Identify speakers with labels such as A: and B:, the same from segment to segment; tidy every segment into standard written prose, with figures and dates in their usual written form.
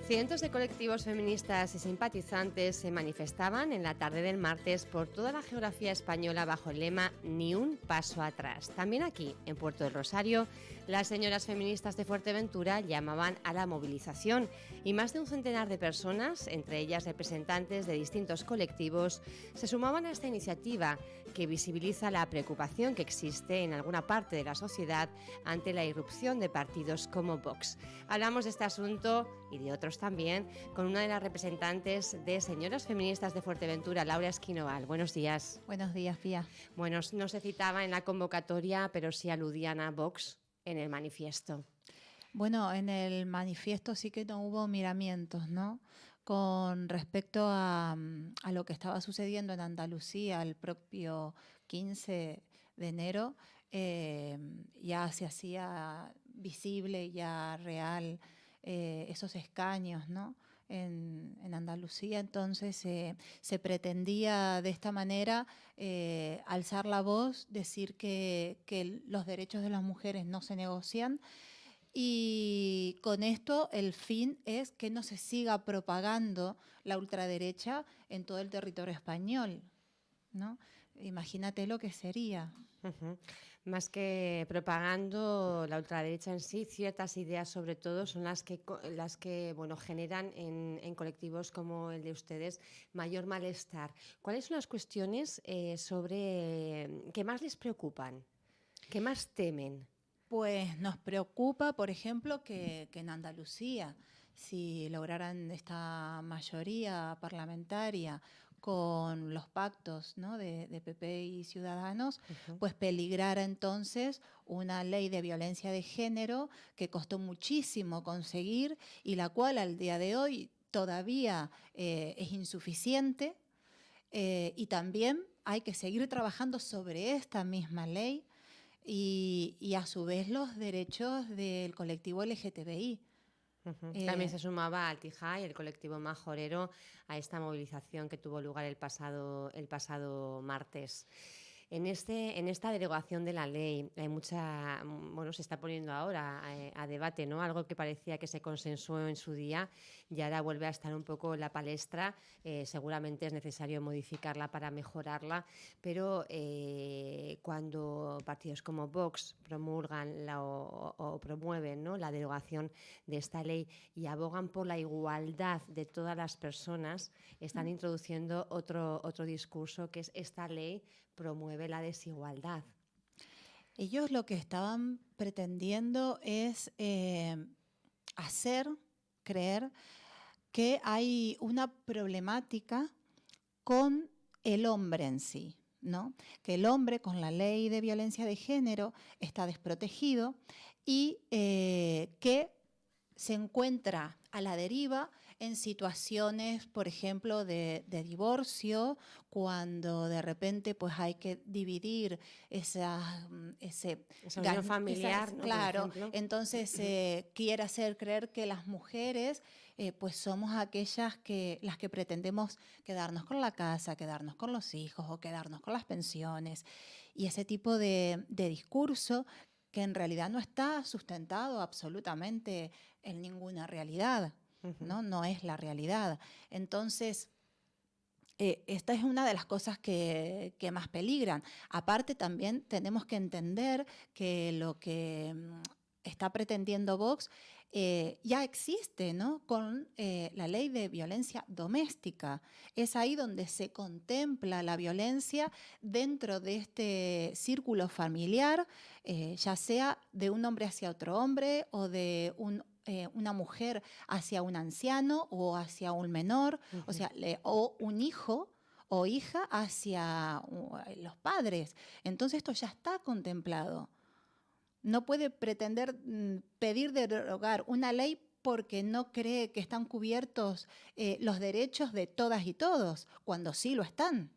A: Cientos de colectivos feministas y simpatizantes se manifestaban en la tarde del martes por toda la geografía española bajo el lema Ni un paso atrás. También aquí, en Puerto del Rosario, las señoras feministas de Fuerteventura llamaban a la movilización y más de un centenar de personas, entre ellas representantes de distintos colectivos, se sumaban a esta iniciativa que visibiliza la preocupación que existe en alguna parte de la sociedad ante la irrupción de partidos como Vox. Hablamos de este asunto y de otros también con una de las representantes de Señoras Feministas de Fuerteventura, Laura Esquinoval. Buenos días.
B: Buenos días, Pía.
A: Bueno, no se citaba en la convocatoria, pero sí aludían a Vox en el manifiesto.
B: Bueno, en el manifiesto sí que no hubo miramientos, ¿no? Con respecto a lo que estaba sucediendo en Andalucía el propio 15 de enero, ya se hacía visible, ya real, esos escaños, ¿no? En Andalucía. Entonces se pretendía de esta manera alzar la voz, decir que los derechos de las mujeres no se negocian. Y con esto el fin es que no se siga propagando la ultraderecha en todo el territorio español, ¿no? Imagínate lo que sería.
A: Más que propagando la ultraderecha en sí, ciertas ideas sobre todo son las que bueno, generan en colectivos como el de ustedes mayor malestar. ¿Cuáles son las cuestiones que más les preocupan, que más temen?
B: Pues nos preocupa, por ejemplo, que en Andalucía, si lograran esta mayoría parlamentaria con los pactos, ¿no?, de PP y Ciudadanos, pues peligrara entonces una ley de violencia de género que costó muchísimo conseguir y la cual al día de hoy todavía es insuficiente, y también hay que seguir trabajando sobre esta misma ley. Y a su vez los derechos del colectivo LGTBI.
A: También se sumaba Altijá y el colectivo Majorero a esta movilización que tuvo lugar el pasado martes. En esta derogación de la ley hay se está poniendo ahora a debate, ¿no? Algo que parecía que se consensuó en su día y ahora vuelve a estar un poco en la palestra. Seguramente es necesario modificarla para mejorarla, pero cuando partidos como Vox promulgan o promueven, ¿no?, la derogación de esta ley y abogan por la igualdad de todas las personas, están introduciendo otro discurso, que es esta ley promueve la desigualdad.
B: Ellos lo que estaban pretendiendo es hacer creer que hay una problemática con el hombre en sí, ¿no? Que el hombre con la ley de violencia de género está desprotegido y que se encuentra a la deriva en situaciones, por ejemplo, de divorcio, cuando de repente pues hay que dividir esa
A: unión familiar, ¿no?
B: Claro, entonces quiere hacer creer que las mujeres pues somos aquellas las que pretendemos quedarnos con la casa, quedarnos con los hijos o quedarnos con las pensiones. Y ese tipo de discurso que en realidad no está sustentado absolutamente en ninguna realidad, ¿no? No es la realidad. Entonces, esta es una de las cosas que más peligran. Aparte, también tenemos que entender que lo que está pretendiendo Vox ya existe, ¿no?, con la ley de violencia doméstica. Es ahí donde se contempla la violencia dentro de este círculo familiar, ya sea de un hombre hacia otro hombre o de una mujer hacia un anciano o hacia un menor, o sea, o un hijo o hija hacia los padres. Entonces esto ya está contemplado. No puede pretender pedir derogar una ley porque no cree que están cubiertos los derechos de todas y todos, cuando sí lo están.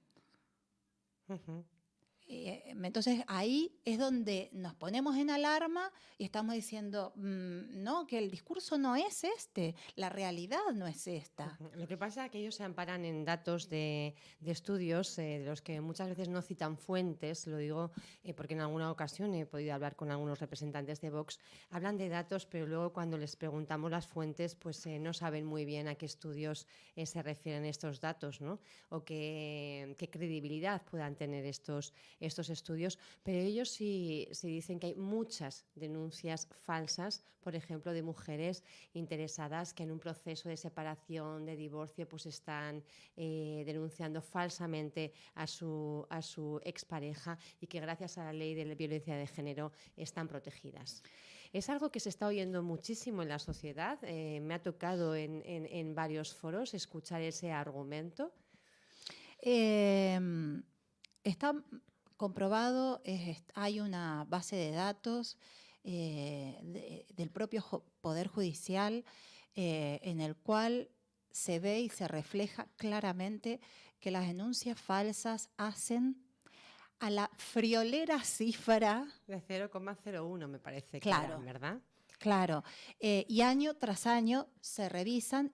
B: Entonces ahí es donde nos ponemos en alarma y estamos diciendo, no, que el discurso no es este, la realidad no es esta.
A: Lo que pasa es que ellos se amparan en datos de estudios de los que muchas veces no citan fuentes, lo digo porque en alguna ocasión he podido hablar con algunos representantes de Vox, hablan de datos, pero luego cuando les preguntamos las fuentes, pues no saben muy bien a qué estudios se refieren estos datos, ¿no? O qué credibilidad puedan tener estos estudios, pero ellos sí dicen que hay muchas denuncias falsas, por ejemplo, de mujeres interesadas que en un proceso de separación, de divorcio, pues están denunciando falsamente a su expareja y que gracias a la ley de la violencia de género están protegidas. Es algo que se está oyendo muchísimo en la sociedad. Me ha tocado en varios foros escuchar ese argumento.
B: Está comprobado, hay una base de datos del propio Poder Judicial en el cual se ve y se refleja claramente que las denuncias falsas hacen a la friolera cifra
A: de 0,01 me parece,
B: claro,
A: que eran, ¿verdad?
B: Claro, y año tras año se revisan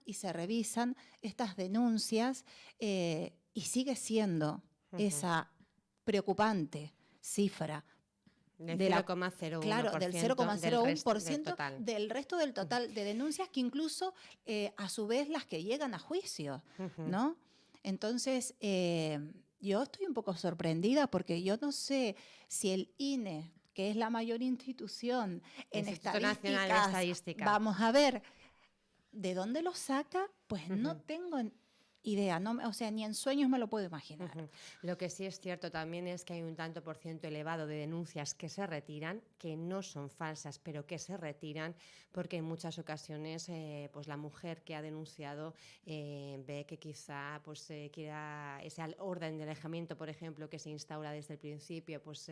B: estas denuncias y sigue siendo esa preocupante cifra
A: del
B: de
A: 0,01%,
B: claro, del 0,01%
A: del
B: resto del total de denuncias que incluso a su vez las que llegan a juicio, ¿no? Entonces, yo estoy un poco sorprendida porque yo no sé si el INE, que es la mayor institución en estadísticas, vamos a ver, ¿de dónde lo saca? Pues no tengo idea, no, o sea, ni en sueños me lo puedo imaginar.
A: Lo que sí es cierto también es que hay un tanto por ciento elevado de denuncias que se retiran, que no son falsas, pero que se retiran porque en muchas ocasiones pues la mujer que ha denunciado ve que quizá pues quiera ese orden de alejamiento, por ejemplo, que se instaura desde el principio, pues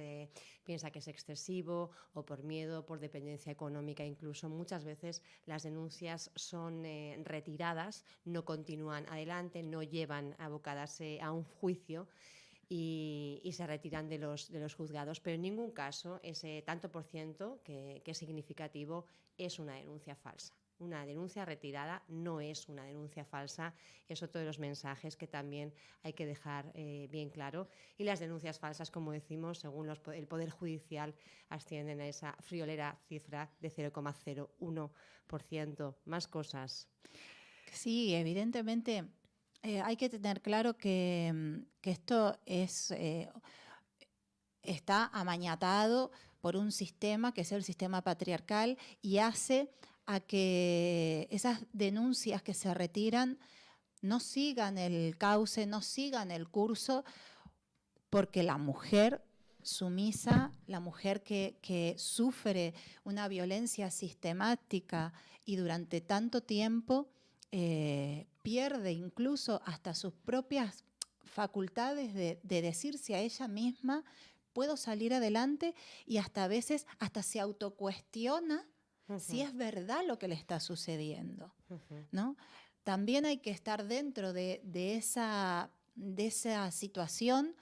A: piensa que es excesivo o por miedo, por dependencia económica, incluso muchas veces las denuncias son retiradas, no continúan adelante, no llevan abocadas a un juicio y se retiran de los juzgados, pero en ningún caso ese tanto por ciento que es significativo es una denuncia falsa. Una denuncia retirada no es una denuncia falsa, es otro de los mensajes que también hay que dejar bien claro. Y las denuncias falsas, como decimos, según el Poder Judicial, ascienden a esa friolera cifra de 0,01%. Más cosas.
B: Sí, evidentemente hay que tener claro que esto está amañatado por un sistema que es el sistema patriarcal y hace a que esas denuncias que se retiran no sigan el cauce, no sigan el curso, porque la mujer sumisa, la mujer que sufre una violencia sistemática y durante tanto tiempo pierde incluso hasta sus propias facultades de decirse a ella misma, puedo salir adelante, y hasta a veces hasta se autocuestiona si es verdad lo que le está sucediendo, ¿no? También hay que estar dentro de esa situación,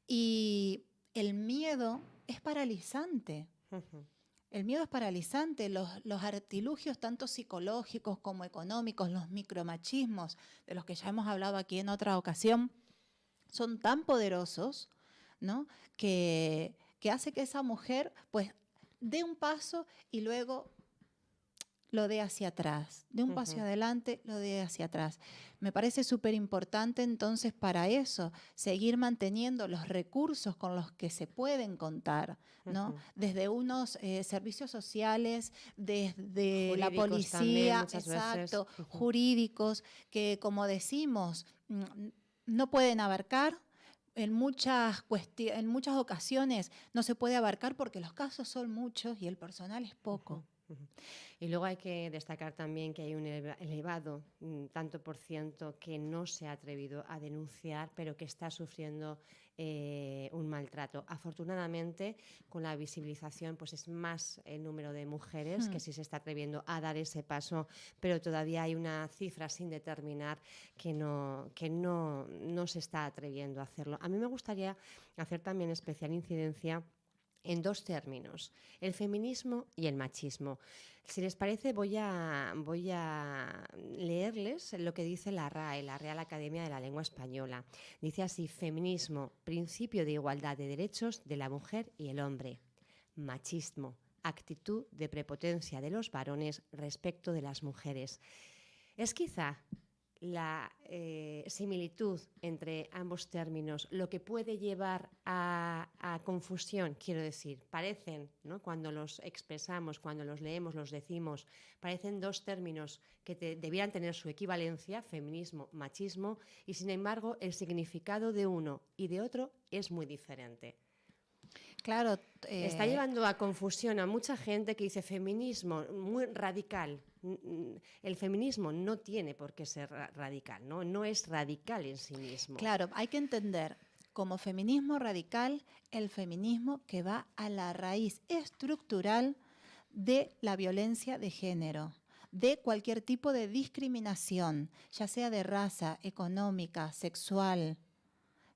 B: y el miedo es paralizante. El miedo es paralizante, los artilugios tanto psicológicos como económicos, los micromachismos, de los que ya hemos hablado aquí en otra ocasión, son tan poderosos, ¿no? que hace que esa mujer pues dé un paso y luego lo dé hacia atrás, de un paso adelante, lo dé hacia atrás. Me parece súper importante entonces para eso, seguir manteniendo los recursos con los que se pueden contar, ¿no? Desde unos servicios sociales, desde la policía, exacto, jurídicos, que como decimos, no pueden abarcar. En muchas ocasiones no se puede abarcar porque los casos son muchos y el personal es poco.
A: Ujú. Y luego hay que destacar también que hay un elevado tanto por ciento que no se ha atrevido a denunciar, pero que está sufriendo un maltrato. Afortunadamente, con la visibilización, pues es más el número de mujeres que sí se está atreviendo a dar ese paso, pero todavía hay una cifra sin determinar que no se está atreviendo a hacerlo. A mí me gustaría hacer también especial incidencia en dos términos, el feminismo y el machismo. Si les parece, voy a leerles lo que dice la RAE, la Real Academia de la Lengua Española. Dice así: feminismo, principio de igualdad de derechos de la mujer y el hombre. Machismo, actitud de prepotencia de los varones respecto de las mujeres. Es quizá la similitud entre ambos términos lo que puede llevar a confusión, quiero decir, parecen, ¿no?, cuando los expresamos, cuando los leemos, los decimos, parecen dos términos que debieran tener su equivalencia, feminismo, machismo, y sin embargo el significado de uno y de otro es muy diferente.
B: Claro.
A: Está llevando a confusión a mucha gente que dice feminismo muy radical. El feminismo no tiene por qué ser radical, ¿no? No es radical en sí mismo.
B: Claro, hay que entender como feminismo radical el feminismo que va a la raíz estructural de la violencia de género, de cualquier tipo de discriminación, ya sea de raza, económica, sexual,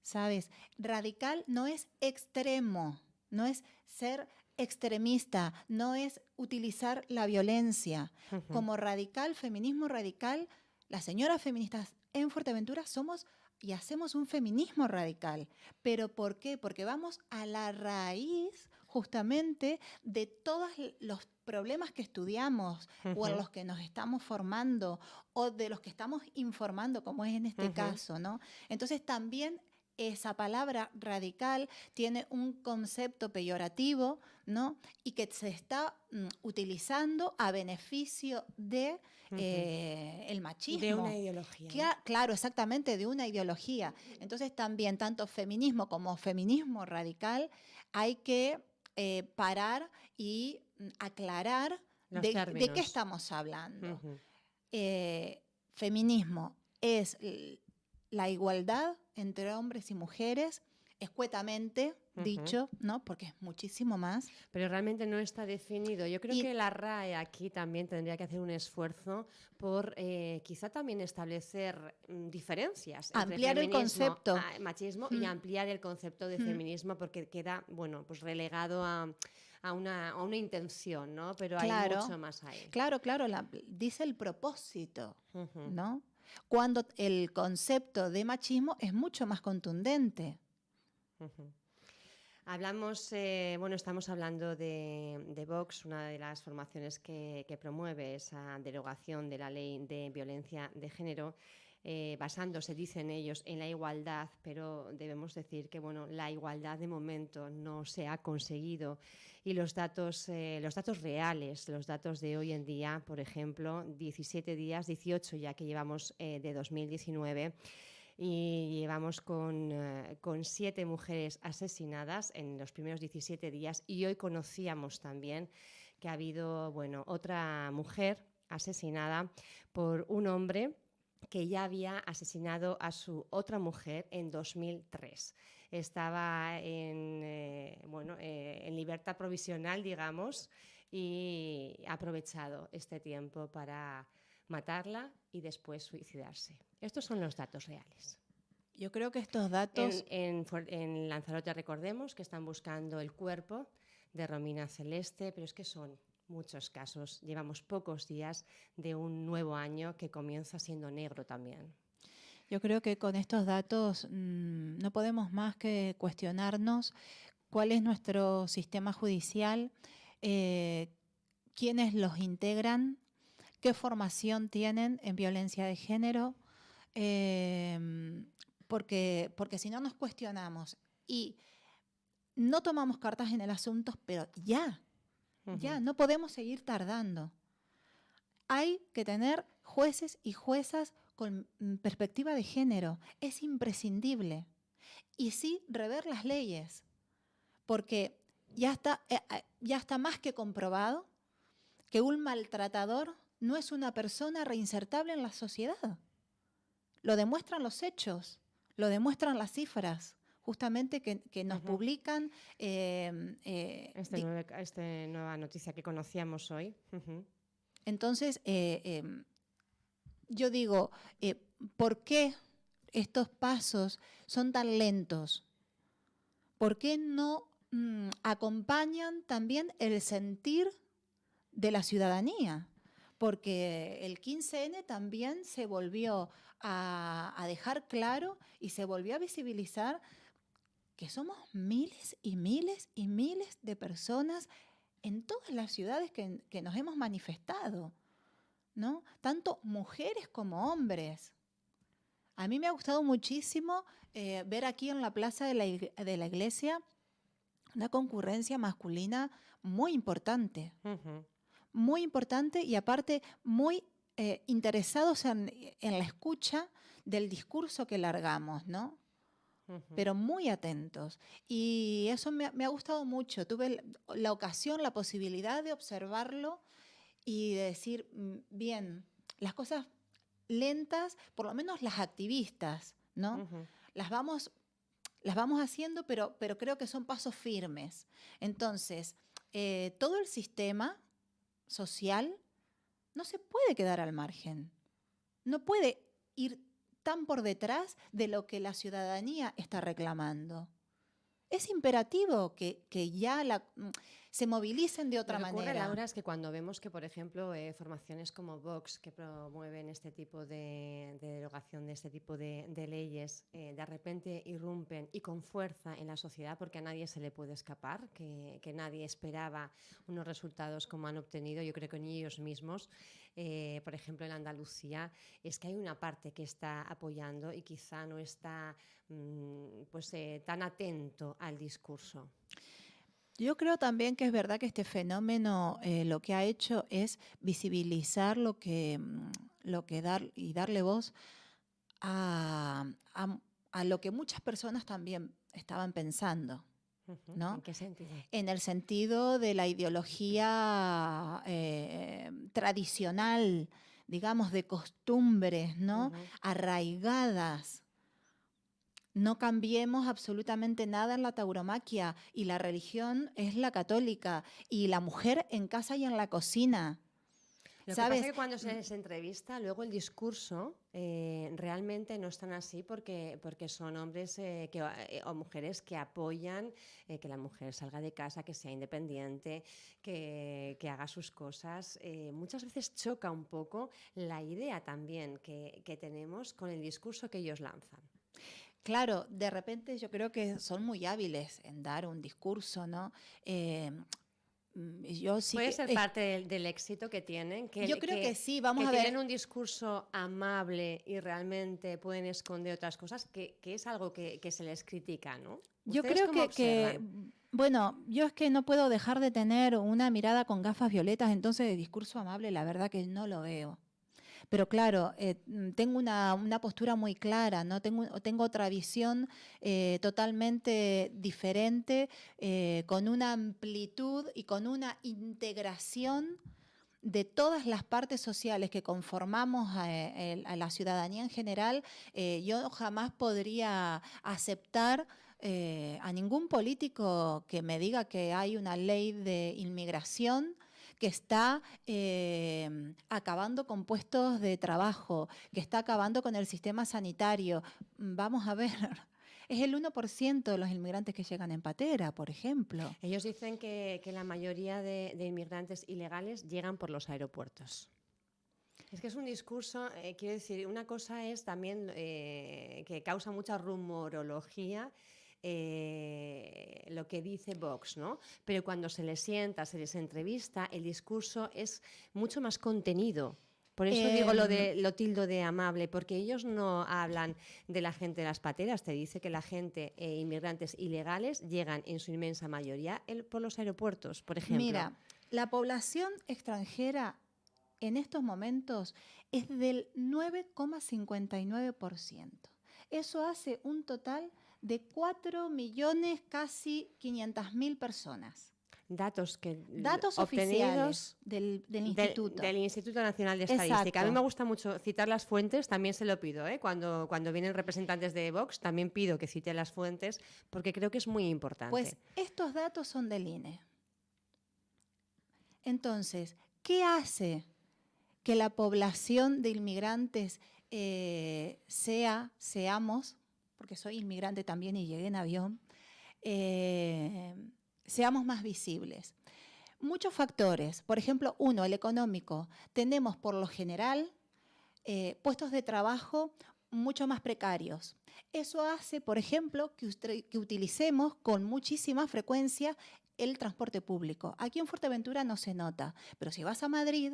B: ¿sabes? Radical no es extremo, no es ser extremista, no es utilizar la violencia. Como radical, feminismo radical, las señoras feministas en Fuerteventura somos y hacemos un feminismo radical. ¿Pero por qué? Porque vamos a la raíz justamente de todos los problemas que estudiamos o en los que nos estamos formando o de los que estamos informando, como es en este caso, ¿no? Entonces también esa palabra radical tiene un concepto peyorativo, ¿no? Y que se está utilizando a beneficio de el machismo.
A: De una ideología.
B: Claro, exactamente, de una ideología. Entonces también, tanto feminismo como feminismo radical, hay que parar y aclarar de qué estamos hablando. Feminismo es la igualdad entre hombres y mujeres, escuetamente dicho, ¿no? Porque es muchísimo más.
A: Pero realmente no está definido. Yo creo que la RAE aquí también tendría que hacer un esfuerzo por quizá también establecer diferencias
B: ampliar
A: entre
B: el concepto,
A: machismo y ampliar el concepto de feminismo, porque queda, bueno, pues relegado a una intención, ¿no? Pero
B: claro,
A: hay mucho más ahí.
B: Claro, dice el propósito, ¿no? Cuando el concepto de machismo es mucho más contundente.
A: Estamos hablando de Vox, una de las formaciones que promueve esa derogación de la ley de violencia de género, basándose, dicen ellos, en la igualdad, pero debemos decir que la igualdad de momento no se ha conseguido y los datos reales, los datos de hoy en día, por ejemplo, 17 días, 18 ya que llevamos de 2019, y llevamos con 7 mujeres asesinadas en los primeros 17 días, y hoy conocíamos también que ha habido otra mujer asesinada por un hombre que ya había asesinado a su otra mujer en 2003. Estaba en libertad provisional, digamos, y ha aprovechado este tiempo para matarla y después suicidarse. Estos son los datos reales.
B: Yo creo que estos datos...
A: En Lanzarote, recordemos que están buscando el cuerpo de Romina Celeste, pero es que son muchos casos. Llevamos pocos días de un nuevo año que comienza siendo negro también.
B: Yo creo que con estos datos no podemos más que cuestionarnos cuál es nuestro sistema judicial, quiénes los integran, qué formación tienen en violencia de género, porque si no nos cuestionamos y no tomamos cartas en el asunto, pero ya, no podemos seguir tardando. Hay que tener jueces y juezas con perspectiva de género, es imprescindible. Y sí, rever las leyes, porque ya está más que comprobado que un maltratador no es una persona reinsertable en la sociedad. Lo demuestran los hechos, lo demuestran las cifras, justamente que nos publican.
A: Esta nueva noticia que conocíamos hoy.
B: Entonces, yo digo, ¿por qué estos pasos son tan lentos? ¿Por qué no acompañan también el sentir de la ciudadanía? Porque el 15N también se volvió a dejar claro y se volvió a visibilizar que somos miles y miles y miles de personas en todas las ciudades que nos hemos manifestado, ¿no? Tanto mujeres como hombres. A mí me ha gustado muchísimo ver aquí en la plaza de la iglesia una concurrencia masculina muy importante. Muy importante y aparte muy interesados en la escucha del discurso que largamos, ¿no? Pero muy atentos. Y eso me ha gustado mucho. Tuve la ocasión, la posibilidad de observarlo y de decir, bien, las cosas lentas, por lo menos las activistas, ¿no? Las vamos haciendo, pero creo que son pasos firmes. Entonces, todo el sistema social no se puede quedar al margen. No puede ir tan por detrás de lo que la ciudadanía está reclamando. Es imperativo que ya se movilicen de otra manera.
A: Lo que ocurre, Laura, es que cuando vemos que, por ejemplo, formaciones como Vox, que promueven este tipo de derogación de este tipo de leyes, de repente irrumpen y con fuerza en la sociedad, porque a nadie se le puede escapar, que nadie esperaba unos resultados como han obtenido, yo creo que ni ellos mismos. Por ejemplo, en Andalucía, es que hay una parte que está apoyando y quizá no está tan atento al discurso.
B: Yo creo también que es verdad que este fenómeno lo que ha hecho es visibilizar lo que darle voz a lo que muchas personas también estaban pensando, ¿no?
A: ¿En qué sentido?
B: En el sentido de la ideología tradicional, digamos, de costumbres, ¿no? Arraigadas. No cambiemos absolutamente nada en la tauromaquia y la religión es la católica y la mujer en casa y en la cocina.
A: Lo
B: ¿sabes?
A: que pasa es que cuando se les entrevista, luego el discurso realmente no es tan así porque son hombres o mujeres que apoyan que la mujer salga de casa, que sea independiente, que haga sus cosas. Muchas veces choca un poco la idea también que tenemos con el discurso que ellos lanzan.
B: Claro, de repente yo creo que son muy hábiles en dar un discurso, ¿no? Yo sí
A: Puede
B: que,
A: ser parte del éxito que tienen.
B: yo creo que sí,
A: que
B: vamos a ver.
A: tienen un discurso amable y realmente pueden esconder otras cosas, que es algo que se les critica, ¿no?
B: Yo creo que, bueno, yo es que no puedo dejar de tener una mirada con gafas violetas, entonces de discurso amable la verdad que no lo veo. Pero claro, tengo una postura muy clara, ¿no? Tengo otra visión totalmente diferente, con una amplitud y con una integración de todas las partes sociales que conformamos a la ciudadanía en general. Yo jamás podría aceptar a ningún político que me diga que hay una ley de inmigración que está acabando con puestos de trabajo, que está acabando con el sistema sanitario. Vamos a ver, es el 1% de los inmigrantes que llegan en patera, por ejemplo.
A: Ellos dicen que la mayoría de inmigrantes ilegales llegan por los aeropuertos. Es que es un discurso, quiero decir, una cosa es también que causa mucha rumorología, lo que dice Vox, ¿no? Pero cuando se les sienta, se les entrevista, el discurso es mucho más contenido. Por eso digo lo tildo de amable, porque ellos no hablan de la gente de las pateras. Te dice que la gente, inmigrantes ilegales, llegan en su inmensa mayoría por los aeropuertos, por ejemplo.
B: Mira, la población extranjera en estos momentos es del 9,59%. Eso hace un total de 4 millones, casi 500.000 personas.
A: datos que
B: Datos
A: obtenidos
B: oficiales del instituto.
A: del Instituto Nacional de Estadística.
B: Exacto.
A: A mí me gusta mucho citar las fuentes, también se lo pido, ¿eh? Cuando vienen representantes de Vox, también pido que citen las fuentes, porque creo que es muy importante.
B: Pues estos datos son del INE. Entonces, ¿qué hace que la población de inmigrantes seamos, porque soy inmigrante también y llegué en avión, seamos más visibles? Muchos factores. Por ejemplo, uno, el económico. Tenemos por lo general puestos de trabajo mucho más precarios. Eso hace, por ejemplo, que utilicemos con muchísima frecuencia el transporte público. Aquí en Fuerteventura no se nota, pero si vas a Madrid,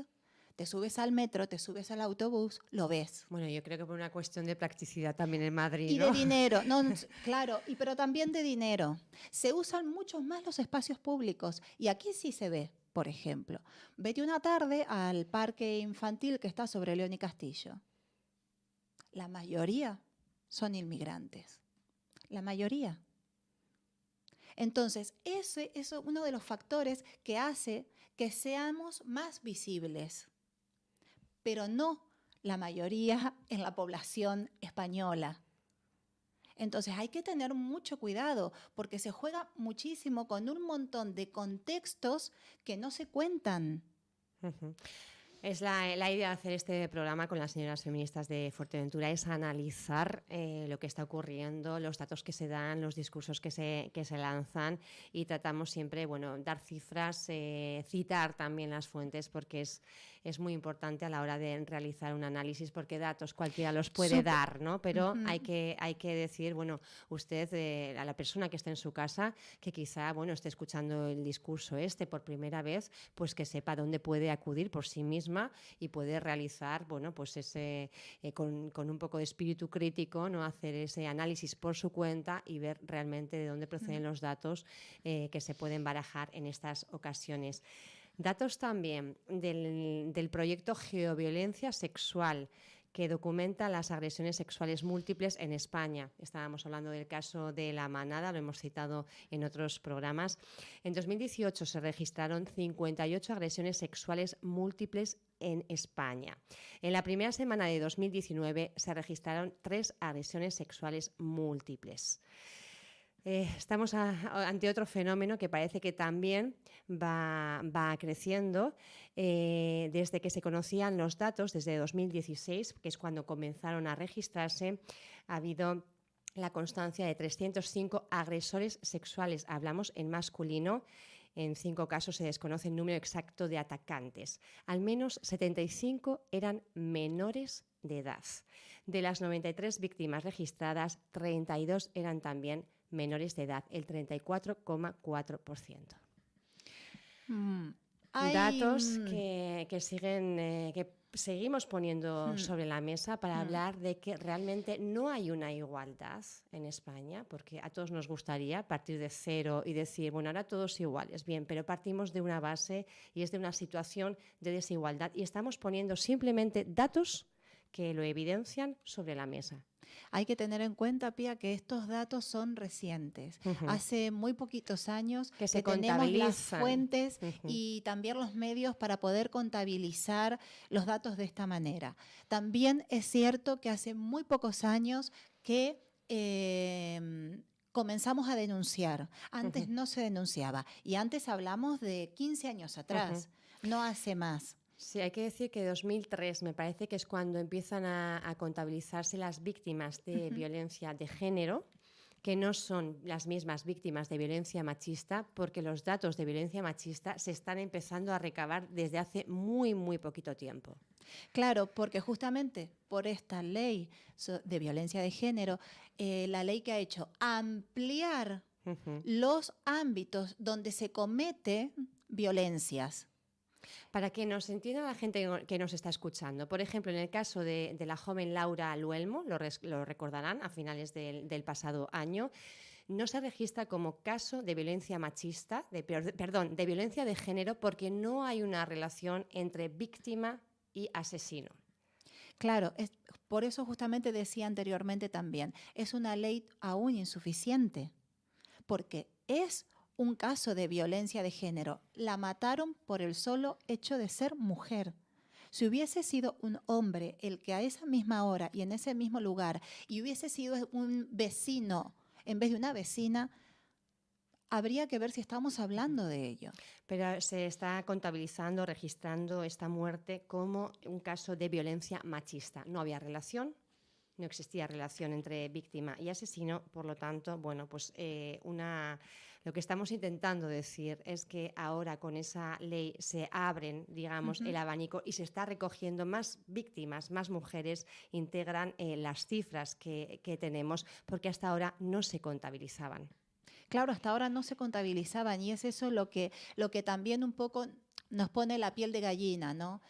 B: te subes al metro, te subes al autobús, lo ves.
A: Bueno, yo creo que por una cuestión de practicidad también en Madrid,
B: Y
A: ¿no?
B: de dinero, no, claro, pero también de dinero. Se usan mucho más los espacios públicos y aquí sí se ve, por ejemplo. Vete una tarde al parque infantil que está sobre León y Castillo. La mayoría son inmigrantes. La mayoría. Entonces, ese es uno de los factores que hace que seamos más visibles, pero no la mayoría en la población española. Entonces hay que tener mucho cuidado porque se juega muchísimo con un montón de contextos que no se cuentan.
A: Uh-huh. Es la idea de hacer este programa con las señoras feministas de Fuerteventura, es analizar lo que está ocurriendo, los datos que se dan, los discursos que se lanzan, y tratamos siempre, bueno, dar cifras, citar también las fuentes, porque es muy importante a la hora de realizar un análisis, porque datos cualquiera los puede dar, ¿no? Pero hay que decir, bueno, usted, a la persona que esté en su casa, que quizá, bueno, esté escuchando el discurso por primera vez, pues que sepa dónde puede acudir por sí misma y puede realizar, bueno, pues con un poco de espíritu crítico, ¿no? Hacer ese análisis por su cuenta y ver realmente de dónde proceden los datos que se pueden barajar en estas ocasiones. Datos también del proyecto Geoviolencia Sexual, que documenta las agresiones sexuales múltiples en España. Estábamos hablando del caso de La Manada, lo hemos citado en otros programas. En 2018 se registraron 58 agresiones sexuales múltiples en España. En la primera semana de 2019 se registraron 3 agresiones sexuales múltiples. Estamos ante otro fenómeno que parece que también va creciendo desde que se conocían los datos, desde 2016, que es cuando comenzaron a registrarse. Ha habido la constancia de 305 agresores sexuales, hablamos en masculino. En 5 casos se desconoce el número exacto de atacantes. Al menos 75 eran menores de edad. De las 93 víctimas registradas, 32 eran también menores de edad, el 34,4%. Datos que siguen, que seguimos poniendo sobre la mesa para hablar de que realmente no hay una igualdad en España, porque a todos nos gustaría partir de cero y decir, bueno, ahora todos iguales, bien, pero partimos de una base y es de una situación de desigualdad y estamos poniendo simplemente datos que lo evidencian sobre la mesa.
B: Hay que tener en cuenta, Pía, que estos datos son recientes. Hace muy poquitos años
A: que se
B: tenemos las
A: contabilizan.
B: fuentes y también los medios para poder contabilizar los datos de esta manera. También es cierto que hace muy pocos años que comenzamos a denunciar. Antes no se denunciaba y antes hablamos de 15 años atrás, no hace más.
A: Sí, hay que decir que 2003 me parece que es cuando empiezan a contabilizarse las víctimas de violencia de género, que no son las mismas víctimas de violencia machista, porque los datos de violencia machista se están empezando a recabar desde hace muy, muy poquito tiempo.
B: Claro, porque justamente por esta ley de violencia de género, la ley que ha hecho ampliar los ámbitos donde se comete violencias.
A: Para que nos entienda la gente que nos está escuchando, por ejemplo, en el caso de la joven Laura Luelmo, lo recordarán a finales del pasado año, no se registra como caso de violencia machista, de violencia de género, porque no hay una relación entre víctima y asesino.
B: Claro, por eso justamente decía anteriormente también, es una ley aún insuficiente, porque es un caso de violencia de género. La mataron por el solo hecho de ser mujer. Si hubiese sido un hombre el que a esa misma hora y en ese mismo lugar, y hubiese sido un vecino en vez de una vecina, habría que ver si estamos hablando de ello.
A: Pero se está contabilizando, registrando esta muerte como un caso de violencia machista. No había relación, no existía relación entre víctima y asesino, por lo tanto, bueno, pues lo que estamos intentando decir es que ahora con esa ley se abren, digamos, el abanico y se está recogiendo más víctimas, más mujeres integran las cifras que tenemos, porque hasta ahora no se contabilizaban.
B: Claro, hasta ahora no se contabilizaban y es eso lo que también un poco nos pone la piel de gallina, ¿no?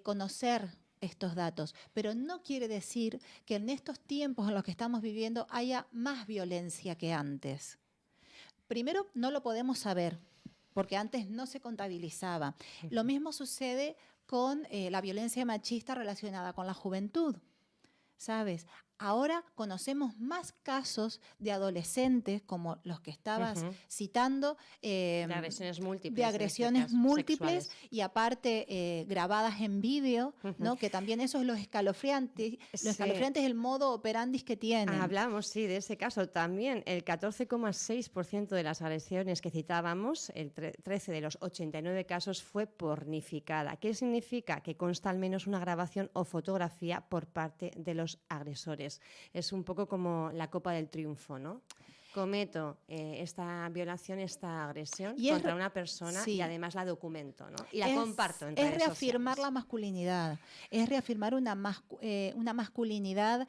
B: Conocer estos datos, pero no quiere decir que en estos tiempos en los que estamos viviendo haya más violencia que antes. Primero, no lo podemos saber, porque antes no se contabilizaba. Lo mismo sucede con la violencia machista relacionada con la juventud, ¿sabes? Ahora conocemos más casos de adolescentes, como los que estabas citando,
A: de agresiones múltiples,
B: de agresiones
A: en este caso,
B: múltiples
A: sexuales.
B: y aparte grabadas en vídeo, ¿no? Que también eso es lo escalofriante. Lo escalofriante es el modo operandi que tienen.
A: Hablamos, sí, de ese caso. También el 14,6% de las agresiones que citábamos, el 13 de los 89 casos, fue pornificada. ¿Qué significa? Que consta al menos una grabación o fotografía por parte de los agresores. Es un poco como la Copa del Triunfo, ¿no? Cometo esta violación, esta agresión contra una persona y además la documento, ¿no? Y la comparto en redes sociales.
B: Es reafirmar la masculinidad, es reafirmar una masculinidad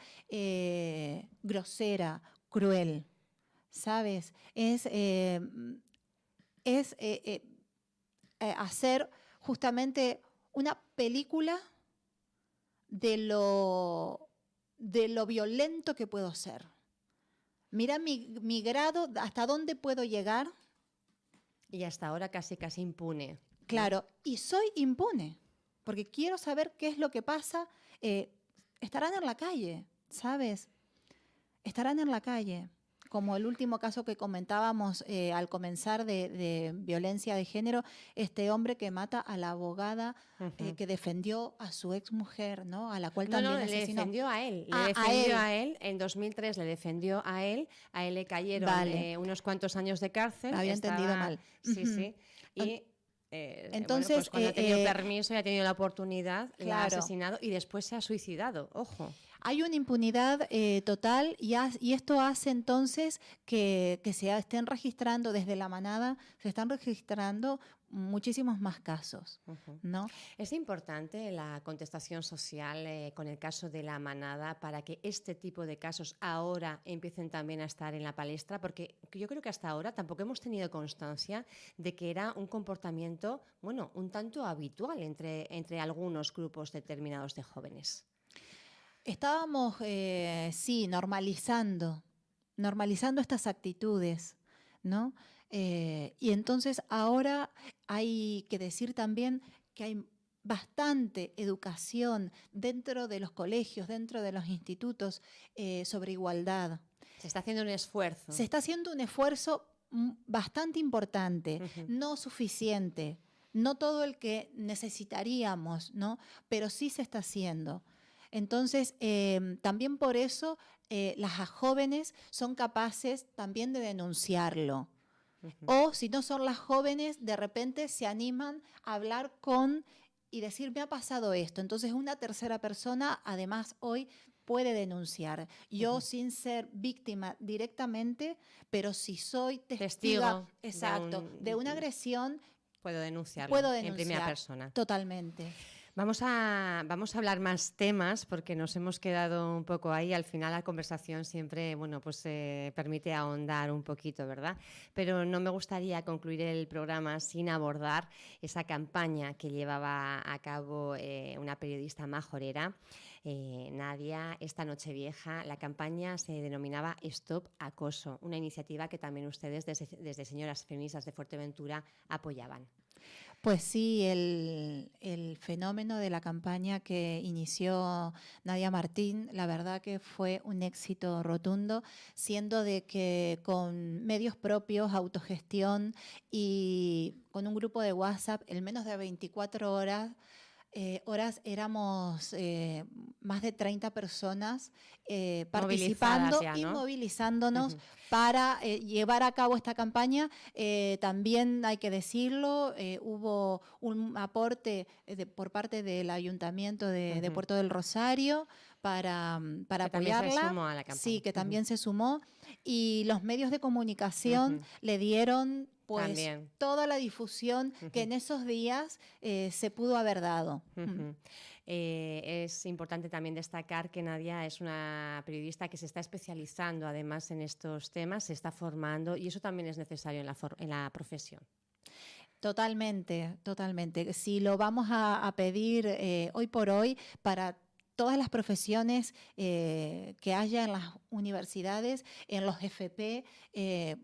B: grosera, cruel, ¿sabes? Es hacer justamente una película de lo violento que puedo ser. Mira mi grado, hasta dónde puedo llegar.
A: Y hasta ahora casi impune.
B: Claro, y soy impune, porque quiero saber qué es lo que pasa. Estarán en la calle, ¿sabes? Estarán en la calle. Como el último caso que comentábamos al comenzar de violencia de género, este hombre que mata a la abogada que defendió a su exmujer, ¿no? A la cual también asesinó.
A: Le defendió a él. Le defendió a él. En 2003 le defendió a él. A él le cayeron unos cuantos años de cárcel.
B: Había entendido mal.
A: Sí, sí. Y
B: entonces,
A: bueno, pues cuando ha tenido permiso y ha tenido la oportunidad,
B: claro,
A: la ha asesinado y después se ha suicidado. Ojo.
B: Hay una impunidad total y esto hace entonces que se estén registrando desde la manada, se están registrando muchísimos más casos, ¿no?
A: Es importante la contestación social con el caso de la manada para que este tipo de casos ahora empiecen también a estar en la palestra, porque yo creo que hasta ahora tampoco hemos tenido constancia de que era un comportamiento, bueno, un tanto habitual entre algunos grupos determinados de jóvenes.
B: Estábamos, sí, normalizando estas actitudes, ¿no? Y entonces ahora hay que decir también que hay bastante educación dentro de los colegios, dentro de los institutos sobre igualdad.
A: Se está haciendo un esfuerzo.
B: Se está haciendo un esfuerzo bastante importante, no suficiente, no todo el que necesitaríamos, ¿no? Pero sí se está haciendo. Entonces, también por eso las jóvenes son capaces también de denunciarlo. O si no son las jóvenes, de repente se animan a hablar y decir, me ha pasado esto. Entonces, una tercera persona, además, hoy puede denunciar. Yo sin ser víctima directamente, pero si soy testigo exacto, de una agresión,
A: puedo denunciarlo en primera persona.
B: Totalmente.
A: Vamos a hablar más temas porque nos hemos quedado un poco ahí. Al final la conversación siempre, bueno, pues permite ahondar un poquito, ¿verdad? Pero no me gustaría concluir el programa sin abordar esa campaña que llevaba a cabo una periodista majorera, Nadia, esta Nochevieja. La campaña se denominaba Stop Acoso, una iniciativa que también ustedes desde Señoras Feministas de Fuerteventura apoyaban.
B: Pues sí, el fenómeno de la campaña que inició Nadia Martín, la verdad que fue un éxito rotundo, siendo de que con medios propios, autogestión y con un grupo de WhatsApp, en menos de 24 horas éramos más de 30 personas
A: Movilizadas
B: participando
A: ya,
B: y
A: ¿no?
B: movilizándonos
A: Ujú.
B: para llevar a cabo esta campaña. También hay que decirlo, hubo un aporte por parte del Ayuntamiento de
A: Ujú.
B: Puerto del Rosario para
A: Que también se
B: apoyarla.
A: sumó a la
B: Sí,
A: campaña.
B: que
A: Ujú.
B: también se sumó. Y los medios de comunicación
A: Ujú.
B: le dieron pues
A: También.
B: toda la difusión que
A: Ujú.
B: en esos días se pudo haber dado.
A: Ujú. Es importante también destacar que Nadia es una periodista que se está especializando además en estos temas, se está formando y eso también es necesario en la profesión.
B: Totalmente, totalmente. Si lo vamos a pedir hoy por hoy para todas las profesiones que haya en las universidades, en los FP,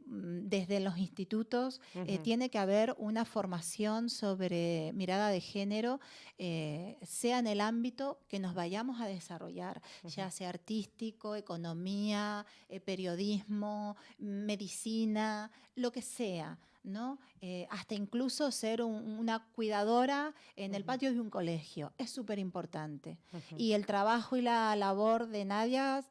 B: desde los institutos,
A: Ujú.
B: tiene que haber una formación sobre mirada de género, sea en el ámbito que nos vayamos a desarrollar, ya sea artístico, economía, periodismo, medicina, lo que sea, ¿no? Hasta incluso ser una cuidadora en el
A: Ujú.
B: patio de un colegio. Es súper importante.
A: Ujú.
B: Y el trabajo y la labor de Nadia,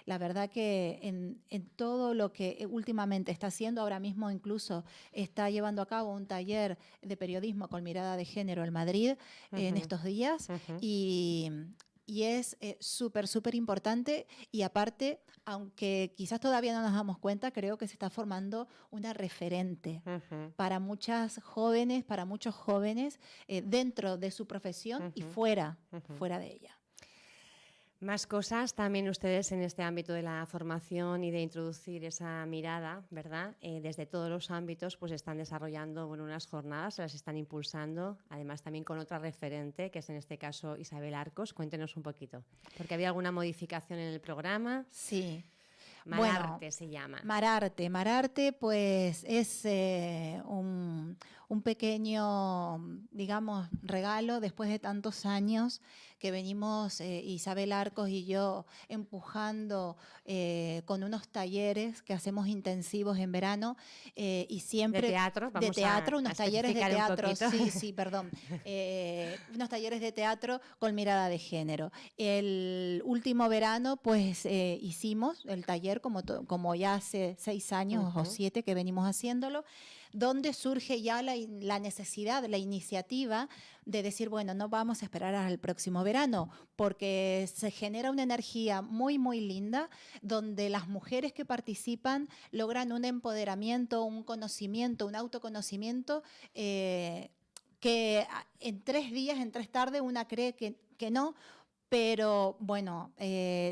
B: la verdad que en todo lo que últimamente está haciendo, ahora mismo incluso está llevando a cabo un taller de periodismo con mirada de género en Madrid en
A: Ujú.
B: estos días
A: Ujú.
B: y es súper, súper importante y aparte, aunque quizás todavía no nos damos cuenta, creo que se está formando una referente
A: Ujú.
B: para muchas jóvenes, para muchos jóvenes dentro de su profesión y
A: Ujú. Ujú.
B: fuera de ella.
A: Más cosas también ustedes en este ámbito de la formación y de introducir esa mirada, ¿verdad? Desde todos los ámbitos pues están desarrollando unas jornadas, las están impulsando, además también con otra referente, que es en este caso Isabel Arcos. Cuéntenos un poquito, porque había alguna modificación en el programa.
B: Sí. Bueno,
A: Malarte se llama.
B: Mararte, pues es un pequeño, digamos, regalo después de tantos años que venimos Isabel Arcos y yo empujando con unos talleres que hacemos intensivos en verano y
A: De
B: siempre
A: teatro,
B: de
A: vamos
B: teatro,
A: a
B: unos talleres de
A: especificar un
B: teatro,
A: poquito.
B: sí, sí, perdón, unos talleres de teatro con mirada de género. El último verano, pues hicimos el taller como ya hace 6 años o
A: Ujú.
B: 7 que venimos haciéndolo, donde surge ya la necesidad, la iniciativa de decir, bueno, no vamos a esperar al próximo verano, porque se genera una energía muy, muy linda, donde las mujeres que participan logran un empoderamiento, un conocimiento, un autoconocimiento. Que en 3 días, en 3 tardes, una cree que no, pero bueno,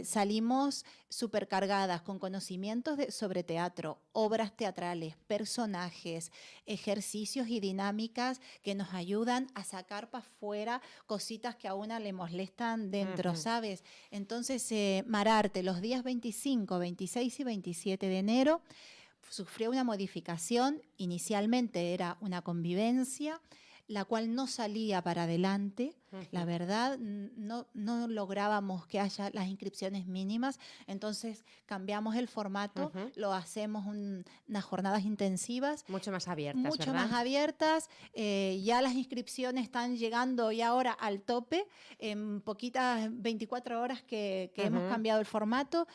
B: salimos supercargadas con conocimientos sobre teatro, obras teatrales, personajes, ejercicios y dinámicas que nos ayudan a sacar para afuera cositas que a una le molestan dentro,
A: Ujú.
B: ¿sabes? Entonces, Mararte, los días 25, 26 y 27 de enero, sufrió una modificación. Inicialmente era una convivencia, la cual no salía para adelante. La
A: Ujú.
B: verdad, no lográbamos que haya las inscripciones mínimas, entonces cambiamos el formato,
A: Ujú.
B: lo hacemos unas jornadas intensivas,
A: Mucho más abiertas,
B: mucho más
A: ¿verdad?
B: abiertas, ya las inscripciones están llegando ya ahora al tope, en poquitas 24 horas que hemos
A: Ujú.
B: cambiado el formato,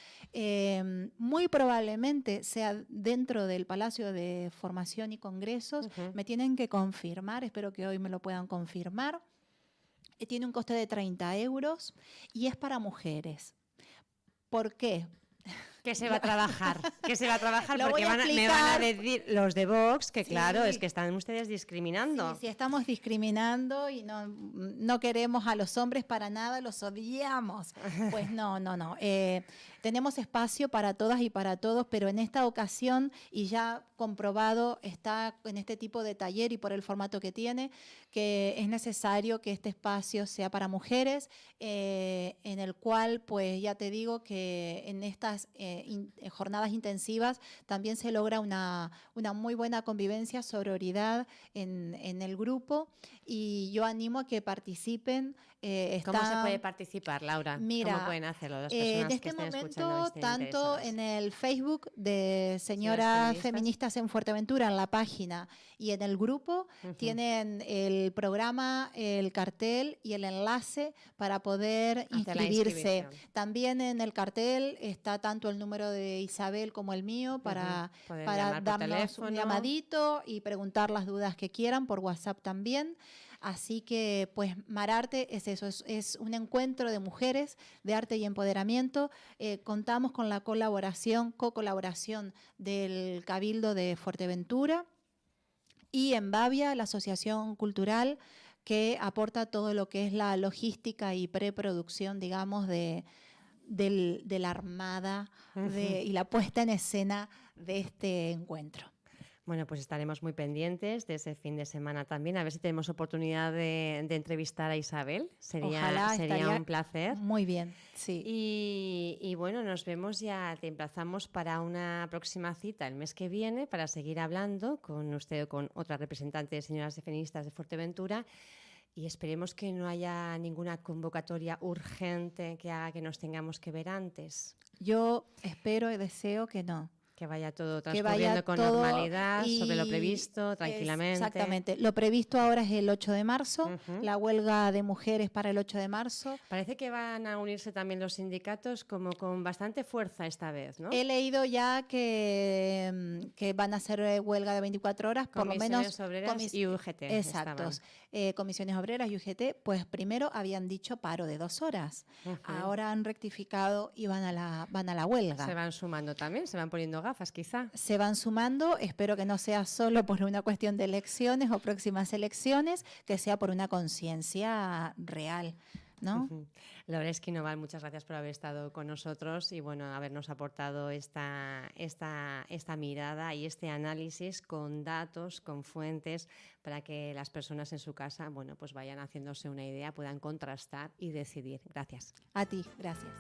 B: muy probablemente sea dentro del Palacio de Formación y Congresos,
A: Ujú.
B: me tienen que confirmar, espero que hoy me lo puedan confirmar. Tiene un coste de 30 euros y es para mujeres. ¿Por qué?
A: Que se va a trabajar, que se va a trabajar
B: Lo voy
A: porque
B: a
A: me van a
B: explicar.
A: decir los de Vox que claro, es
B: Sí,
A: que están ustedes discriminando.
B: sí, estamos discriminando y no queremos a los hombres para nada, los odiamos. Pues no. Tenemos espacio para todas y para todos, pero en esta ocasión, y ya comprobado está en este tipo de taller y por el formato que tiene, que es necesario que este espacio sea para mujeres, en el cual, pues ya te digo que en estas jornadas intensivas, también se logra una muy buena convivencia, sororidad en el grupo, y yo animo a que participen.
A: ¿Cómo se puede participar, Laura?
B: Mira,
A: ¿Cómo pueden hacerlo las
B: en
A: personas que
B: este
A: estén escuchando y
B: momento,
A: estén
B: tanto
A: interesadas?
B: en el Facebook de
A: Señoras
B: Señoras Feministas en Fuerteventura, en la página, y en el grupo, tienen el programa, el cartel y el enlace para poder
A: Hacer la
B: inscribirse.
A: inscripción.
B: También en el cartel está tanto el número de Isabel como el mío
A: Poder
B: para
A: llamar por
B: darnos un
A: teléfono.
B: llamadito y preguntar las dudas que quieran por WhatsApp también. Así que, pues, Mararte es eso, es un encuentro de mujeres de arte y empoderamiento. Contamos con la co-colaboración del Cabildo de Fuerteventura y en Bavia, la Asociación Cultural, que aporta todo lo que es la logística y preproducción, digamos, de la armada y la puesta en escena de este encuentro.
A: Bueno, pues estaremos muy pendientes de ese fin de semana también. A ver si tenemos oportunidad de entrevistar a Isabel.
B: Ojalá,
A: sería un placer.
B: Muy bien, sí.
A: Y bueno, nos vemos ya, te emplazamos para una próxima cita el mes que viene para seguir hablando con usted o con otra representante de Señoras Feministas de Fuerteventura. Y esperemos que no haya ninguna convocatoria urgente que haga que nos tengamos que ver antes.
B: Yo espero y deseo que no.
A: Que vaya todo transcurriendo con normalidad, sobre lo previsto, tranquilamente.
B: Exactamente. Lo previsto ahora es el 8 de marzo, la huelga de mujeres para el 8 de marzo.
A: Parece que van a unirse también los sindicatos como con bastante fuerza esta vez, ¿no?
B: He leído ya que van a hacer huelga de 24 horas, por lo menos.
A: Comisiones Obreras y UGT.
B: Exacto. Comisiones Obreras y UGT, pues primero habían dicho paro de 2 horas. Ahora han rectificado y van a la huelga.
A: Se van sumando también, se van poniendo gafas quizá.
B: Se van sumando, espero que no sea solo por una cuestión de elecciones o próximas elecciones, que sea por una conciencia real, ¿no?
A: Laura Esquinoval, muchas gracias por haber estado con nosotros y bueno, habernos aportado esta mirada y este análisis con datos, con fuentes, para que las personas en su casa, bueno, pues vayan haciéndose una idea, puedan contrastar y decidir. Gracias.
B: A ti, gracias.